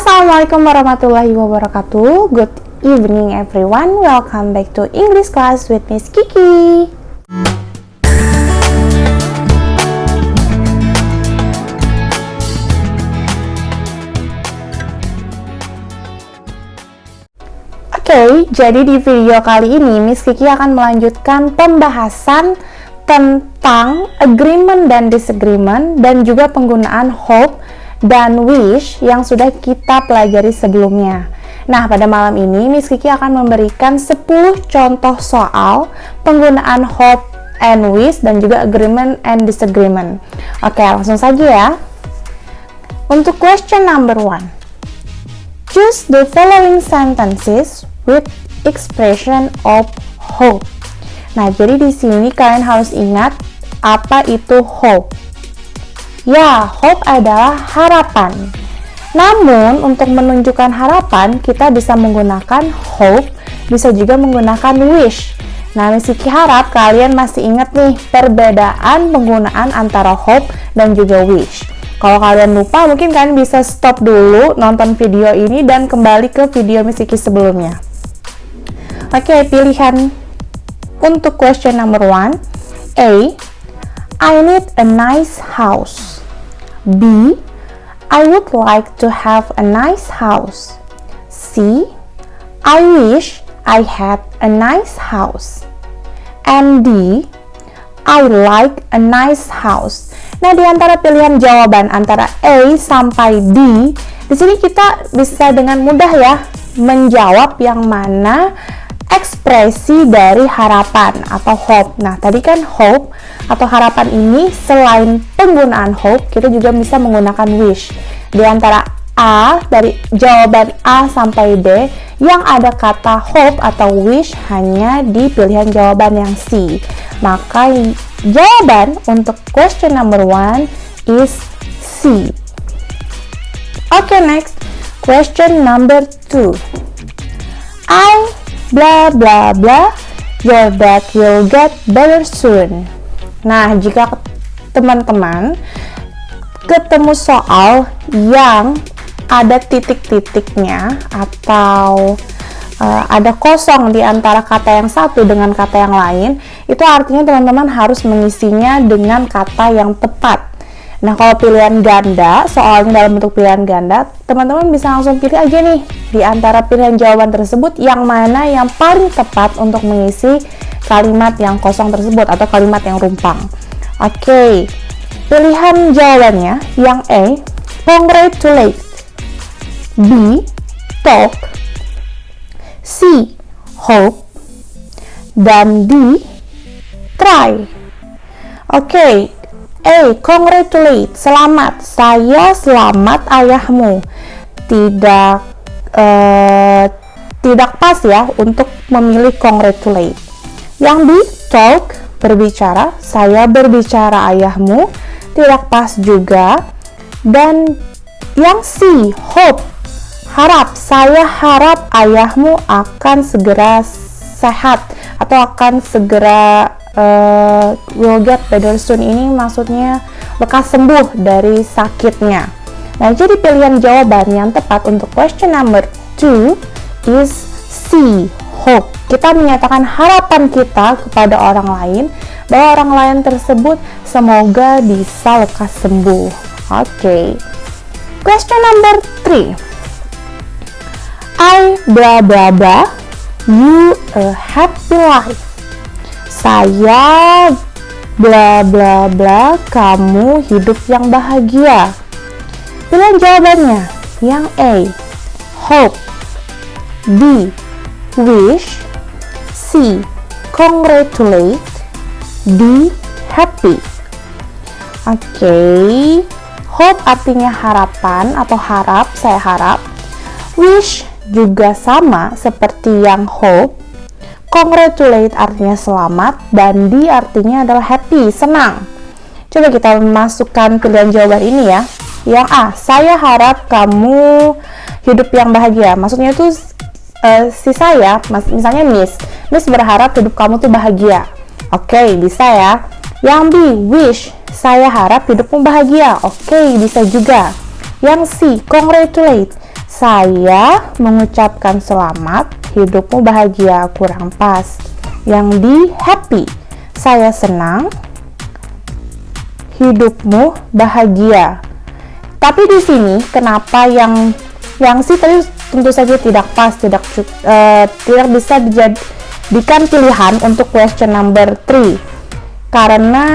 Assalamualaikum warahmatullahi wabarakatuh. Good evening everyone. Welcome back to English class with Miss Kiki. Oke, jadi di video kali ini Miss Kiki akan melanjutkan pembahasan tentang agreement dan disagreement dan juga penggunaan hope dan wish yang sudah kita pelajari sebelumnya. Nah, pada malam ini Miss Kiki akan memberikan 10 contoh soal penggunaan hope and wish dan juga agreement and disagreement. Oke, langsung saja ya. Untuk question number 1. Choose the following sentences with expression of hope. Nah, jadi di sini kalian harus ingat apa itu hope. Ya, hope adalah harapan. Namun, untuk menunjukkan harapan, kita bisa menggunakan hope, bisa juga menggunakan wish. Nah, Miss Kiki harap kalian masih ingat nih perbedaan penggunaan antara hope dan juga wish. Kalau kalian lupa, mungkin kalian bisa stop dulu nonton video ini dan kembali ke video Miss Kiki sebelumnya. Oke, pilihan untuk question number 1. A. I need a nice house. B. I would like to have a nice house. C. I wish I had a nice house. And D. I like a nice house. Nah, di antara pilihan jawaban antara A sampai D, di sini kita bisa dengan mudah ya menjawab yang mana ekspresi dari harapan atau hope. Nah, tadi kan hope atau harapan ini selain penggunaan hope, kita juga bisa menggunakan wish. Di antara A, dari jawaban A sampai D, yang ada kata hope atau wish hanya di pilihan jawaban yang C. Maka jawaban untuk question number 1 is C. Okay, next. Question number 2. I blah blah blah, your dad will get better soon. Nah, jika teman-teman ketemu soal yang ada titik-titiknya atau ada kosong di antara kata yang satu dengan kata yang lain, itu artinya teman-teman harus mengisinya dengan kata yang tepat. Nah, kalau pilihan ganda, soalnya dalam bentuk pilihan ganda, teman-teman bisa langsung pilih aja nih di antara pilihan jawaban tersebut yang mana yang paling tepat untuk mengisi kalimat yang kosong tersebut atau kalimat yang rumpang. Oke, pilihan jawabannya yang A, congratulate. B, talk. C, hope. Dan D, try. Oke. A, congratulate, selamat, saya selamat ayahmu. Tidak pas ya untuk memilih congratulate. Yang B, talk, berbicara, saya berbicara ayahmu, tidak pas juga. Dan yang C, hope, harap, saya harap ayahmu akan segera sehat atau akan segera will get better soon. Ini maksudnya lekas sembuh dari sakitnya. Nah, jadi pilihan jawaban yang tepat untuk question number 2 is C, hope. Kita menyatakan harapan kita kepada orang lain bahwa orang lain tersebut semoga bisa lekas sembuh. Oke. Question number 3. I blah blah blah, you a happy life. Saya bla bla bla, kamu hidup yang bahagia. Pilihan jawabannya yang A, hope. B, wish. C, congratulate. D, happy. Oke, hope artinya harapan atau harap, saya harap. Wish juga sama seperti yang hope. Congratulate artinya selamat, dan D artinya adalah happy, senang. Coba kita masukkan pilihan jawaban ini ya. Yang A, saya harap kamu hidup yang bahagia. Maksudnya itu si saya, misalnya Miss berharap hidup kamu tuh bahagia. Oke, bisa ya. Yang B, wish, saya harap hidupmu bahagia. Oke, bisa juga. Yang C, congratulate, Saya mengucapkan selamat, hidupmu bahagia, kurang pas. Yang D, happy. Saya senang, hidupmu bahagia. Tapi di sini kenapa yang C tadi tentu saja tidak pas, tidak bisa dijadikan pilihan untuk question number 3 karena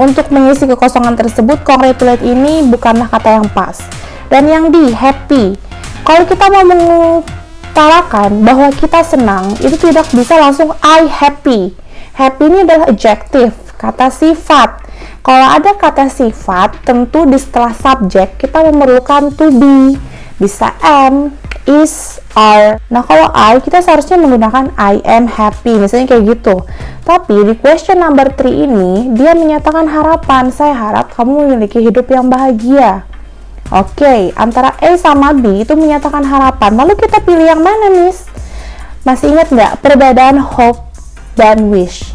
untuk mengisi kekosongan tersebut congratulate ini bukanlah kata yang pas. Dan yang D, happy, kalau kita mau mengutarakan bahwa kita senang, itu tidak bisa langsung I happy. Happy ini adalah adjective, kata sifat. Kalau ada kata sifat, tentu di setelah subjek kita memerlukan to be, bisa am, is, are. Nah, kalau I, kita seharusnya menggunakan I am happy, misalnya kayak gitu. Tapi di question number 3 ini, dia menyatakan harapan, saya harap kamu memiliki hidup yang bahagia. Oke, antara A sama B itu menyatakan harapan. Lalu kita pilih yang mana, Miss? Masih ingat nggak perbedaan hope dan wish?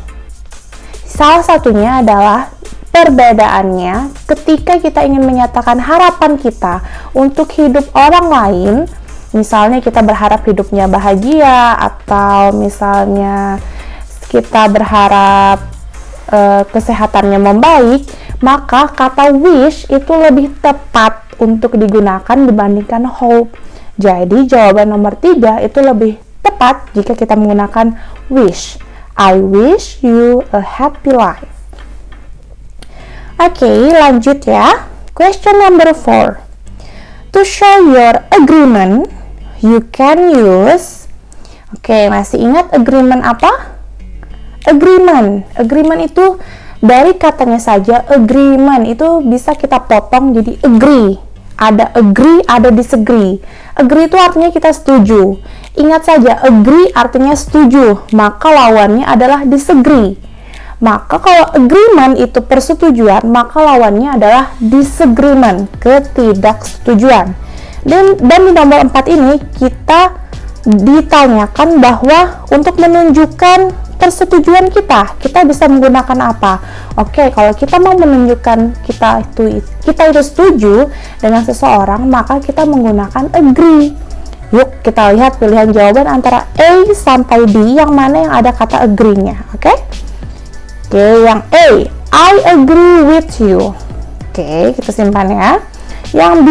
Salah satunya adalah perbedaannya ketika kita ingin menyatakan harapan kita untuk hidup orang lain, misalnya kita berharap hidupnya bahagia, atau misalnya kita berharap kesehatannya membaik, maka kata wish itu lebih tepat untuk digunakan dibandingkan hope. Jadi jawaban nomor 3 itu lebih tepat jika kita menggunakan wish. I wish you a happy life. Oke, lanjut ya. Question number 4. To show your agreement, you can use. Oke, masih ingat agreement apa? Agreement. Agreement itu dari katanya saja, agreement itu bisa kita potong jadi agree. Ada agree, ada disagree. Agree itu artinya kita setuju. Ingat saja, agree artinya setuju, maka lawannya adalah disagree. Maka kalau agreement itu persetujuan, maka lawannya adalah disagreement, ketidaksetujuan. Dan di nomor 4 ini kita ditanyakan bahwa untuk menunjukkan persetujuan kita bisa menggunakan apa? Oke, kalau kita mau menunjukkan kita itu setuju dengan seseorang, maka kita menggunakan agree. Yuk kita lihat pilihan jawaban antara A sampai D, yang mana yang ada kata agree-nya. Oke, yang A, I agree with you. Oke, kita simpan ya. Yang B,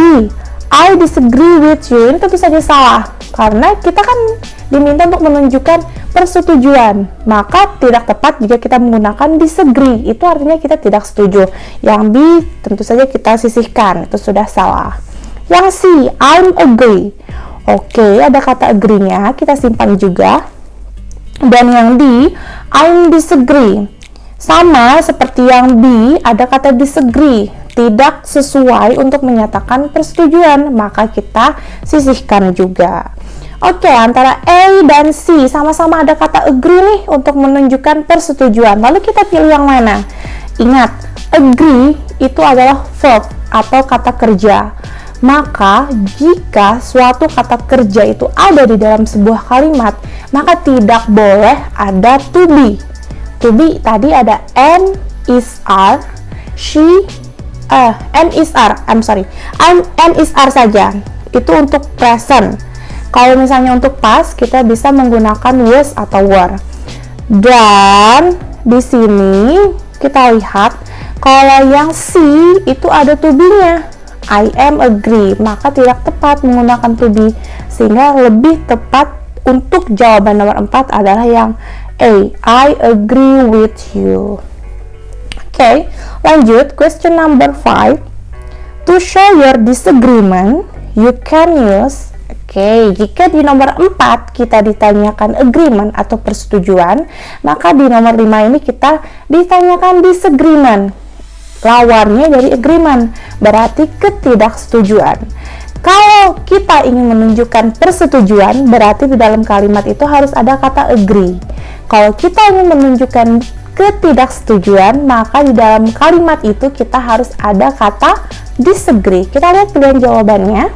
I disagree with you. Ini tentu saja salah, karena kita kan diminta untuk menunjukkan persetujuan, maka tidak tepat jika kita menggunakan disagree. Itu artinya kita tidak setuju. Yang B tentu saja kita sisihkan, itu sudah salah. Yang C, I'm agree. Oke, ada kata agree-nya, kita simpan juga. Dan yang D, I'm disagree. Sama seperti yang B, ada kata disagree, tidak sesuai untuk menyatakan persetujuan, maka kita sisihkan juga. Oke, antara A dan C sama-sama ada kata agree nih untuk menunjukkan persetujuan. Lalu kita pilih yang mana? Ingat, agree itu adalah verb atau kata kerja. Maka jika suatu kata kerja itu ada di dalam sebuah kalimat, maka tidak boleh ada to be. To be tadi ada am, is, are, am, is, are, am is, are saja. Itu untuk present. Kalau misalnya untuk past, kita bisa menggunakan was atau were. Dan di sini kita lihat kalau yang C itu ada to be-nya. I am agree, maka tidak tepat menggunakan to be, sehingga lebih tepat untuk jawaban nomor 4 adalah yang A, I agree with you. Oke, lanjut question number 5. To show your disagreement, you can use. Oke, jika di nomor 4 kita ditanyakan agreement atau persetujuan, maka di nomor 5 ini kita ditanyakan disagreement. Lawannya dari agreement, berarti ketidaksetujuan. Kalau kita ingin menunjukkan persetujuan, berarti di dalam kalimat itu harus ada kata agree. Kalau kita ingin menunjukkan ketidaksetujuan, maka di dalam kalimat itu kita harus ada kata disagree. Kita lihat pilihan jawabannya.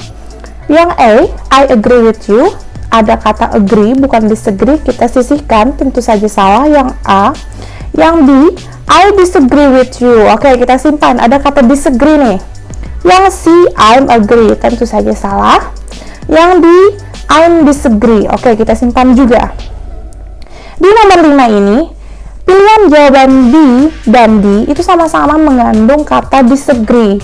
Yang A, I agree with you, ada kata agree bukan disagree, kita sisihkan, tentu saja salah yang A. Yang B, I disagree with you. Oke, kita simpan, ada kata disagree nih. Yang C, I'm agree, tentu saja salah. Yang D, I'm disagree. Oke, kita simpan juga. Di nomor 5 ini, pilihan jawaban B dan D itu sama-sama mengandung kata disagree.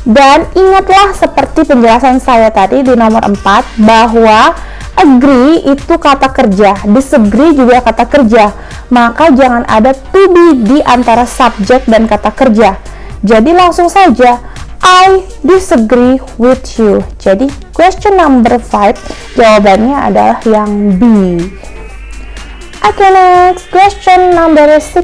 Dan ingatlah seperti penjelasan saya tadi di nomor 4 bahwa agree itu kata kerja, disagree juga kata kerja. Maka jangan ada to be di antara subjek dan kata kerja. Jadi langsung saja I disagree with you. Jadi question number 5 jawabannya adalah yang B. Okay, next question number 6.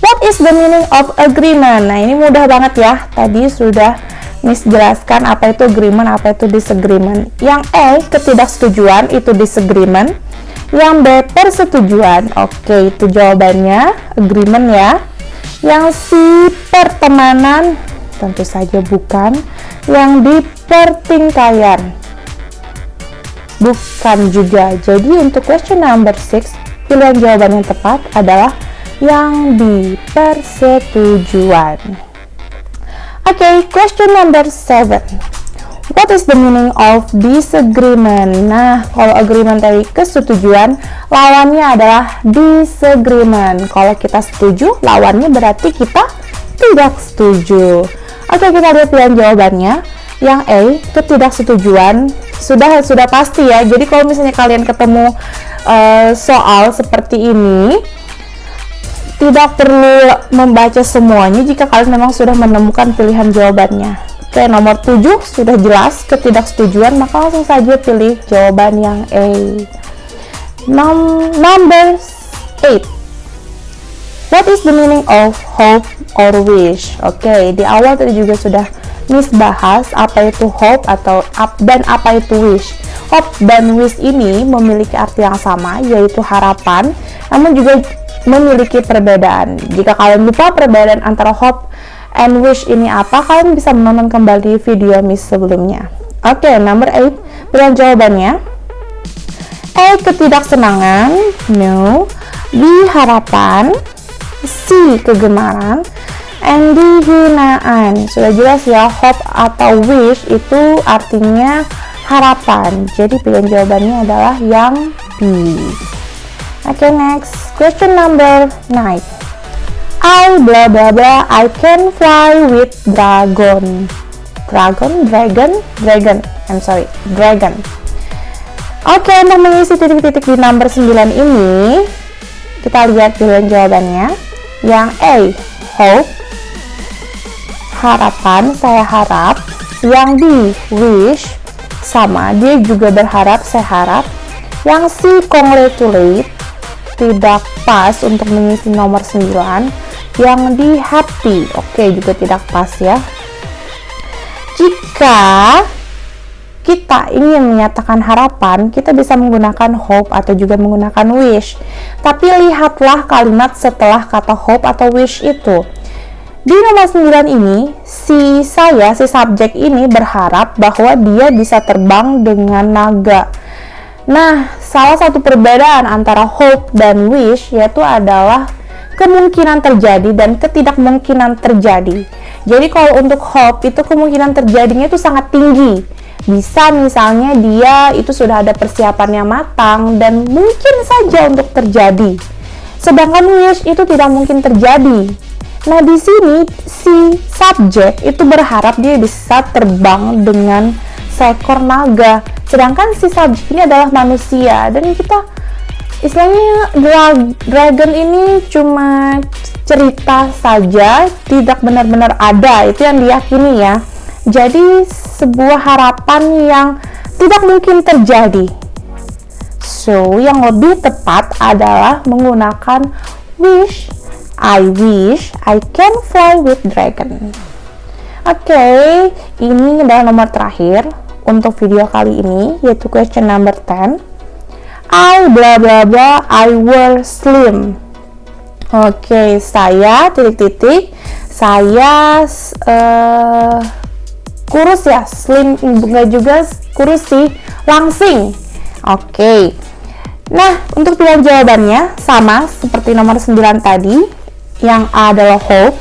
What is the meaning of agreement? Nah, ini mudah banget ya. Tadi sudah Miss jelaskan apa itu agreement, apa itu disagreement. Yang A, ketidaksetujuan, itu disagreement. Yang B, persetujuan. Oke, itu jawabannya agreement ya. Yang C, pertemanan, tentu saja bukan. Yang D, pertingkaian, bukan juga. Jadi untuk question number 6, pilihan jawaban yang tepat adalah yang B, persetujuan. Okay, question number 7. What is the meaning of disagreement? Nah, kalau agreement tadi kesetujuan, lawannya adalah disagreement. Kalau kita setuju, lawannya berarti kita tidak setuju. Oke, kita lihat pilihan jawabannya. Yang A, ketidaksetujuan, sudah pasti ya. Jadi kalau misalnya kalian ketemu soal seperti ini, tidak perlu membaca semuanya jika kalian memang sudah menemukan pilihan jawabannya. Oke, nomor 7 sudah jelas ketidaksetujuan, maka langsung saja pilih jawaban yang A. Number 8. What is the meaning of hope or wish? Oke, di awal tadi juga sudah Miss bahas apa itu hope dan apa itu wish. Hope dan wish ini memiliki arti yang sama, yaitu harapan, namun juga memiliki perbedaan. Jika kalian lupa perbedaan antara hope and wish ini apa, kalian bisa menonton kembali video Miss sebelumnya. Oke, number 8, pilihan jawabannya. A, ketidaksenangan, no. B, harapan. C, kegemaran. And D, hinaan. Sudah jelas ya, hope atau wish itu artinya harapan. Jadi pilihan jawabannya adalah yang B. Okay, next question number 9. I blah blah blah, I can fly with dragon. Dragon. Oke, untuk mengisi titik-titik di nomor 9 ini, kita lihat pilihan jawabannya. Yang A, hope, harapan, saya harap. Yang B, wish, sama, dia juga berharap, saya harap. Yang C, congratulate, tidak pas untuk mengisi nomor 9. Yang D, happy, oke, juga tidak pas ya. Jika kita ingin menyatakan harapan, kita bisa menggunakan hope atau juga menggunakan wish. Tapi lihatlah kalimat setelah kata hope atau wish itu. Di nomor 9 ini, si subjek ini berharap bahwa dia bisa terbang dengan naga. Nah, salah satu perbedaan antara hope dan wish yaitu adalah kemungkinan terjadi dan ketidakmungkinan terjadi. Jadi kalau untuk hope itu kemungkinan terjadinya itu sangat tinggi. Bisa misalnya dia itu sudah ada persiapannya matang dan mungkin saja untuk terjadi. Sedangkan wish itu tidak mungkin terjadi. Nah, di sini si subjek itu berharap dia bisa terbang dengan seekor naga. Sedangkan si subjek ini adalah manusia dan kita istilahnya dragon ini cuma cerita saja, tidak benar-benar ada, itu yang diyakini ya. Jadi sebuah harapan yang tidak mungkin terjadi. So, yang lebih tepat adalah menggunakan wish. I wish I can fly with dragon. Oke, ini adalah nomor terakhir untuk video kali ini, yaitu question number 10. I blah blah blah, I were slim. Oke, saya titik-titik, saya kurus ya, slim enggak juga kurus sih, langsing. Oke. Nah, untuk pilihan jawabannya sama seperti nomor 9 tadi. Yang A adalah hope,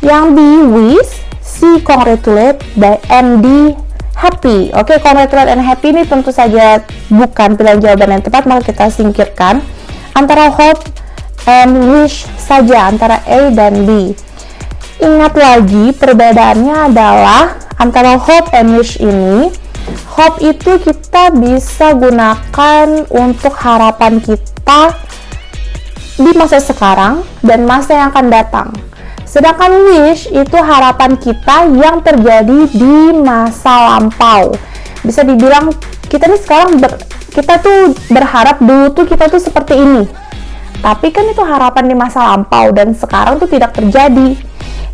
yang B wish, C congratulate and be happy. Oke, congratulate and happy ini tentu saja bukan pilihan jawaban yang tepat, maka kita singkirkan. Antara hope and wish saja, antara A dan B. Ingat lagi, perbedaannya adalah antara hope and wish ini, hope itu kita bisa gunakan untuk harapan kita di masa sekarang dan masa yang akan datang. Sedangkan wish itu harapan kita yang terjadi di masa lampau. Bisa dibilang kita nih sekarang kita tuh berharap dulu tuh kita tuh seperti ini. Tapi kan itu harapan di masa lampau dan sekarang tuh tidak terjadi.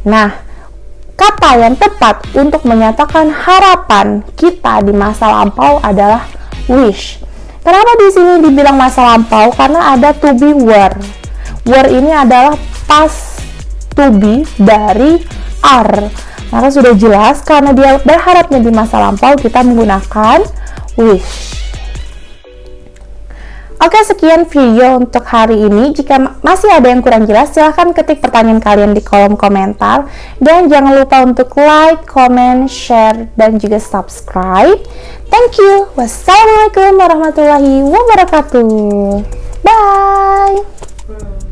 Nah, kata yang tepat untuk menyatakan harapan kita di masa lampau adalah wish. Kenapa di sini dibilang masa lampau? Karena ada to be were. Were ini adalah past to be dari are. Maka sudah jelas karena dia berharapnya di masa lampau, kita menggunakan wish. Oke, sekian video untuk hari ini. Jika masih ada yang kurang jelas, silahkan ketik pertanyaan kalian di kolom komentar. Dan jangan lupa untuk like, comment, share, dan juga subscribe. Thank you. Wassalamualaikum warahmatullahi wabarakatuh. Bye.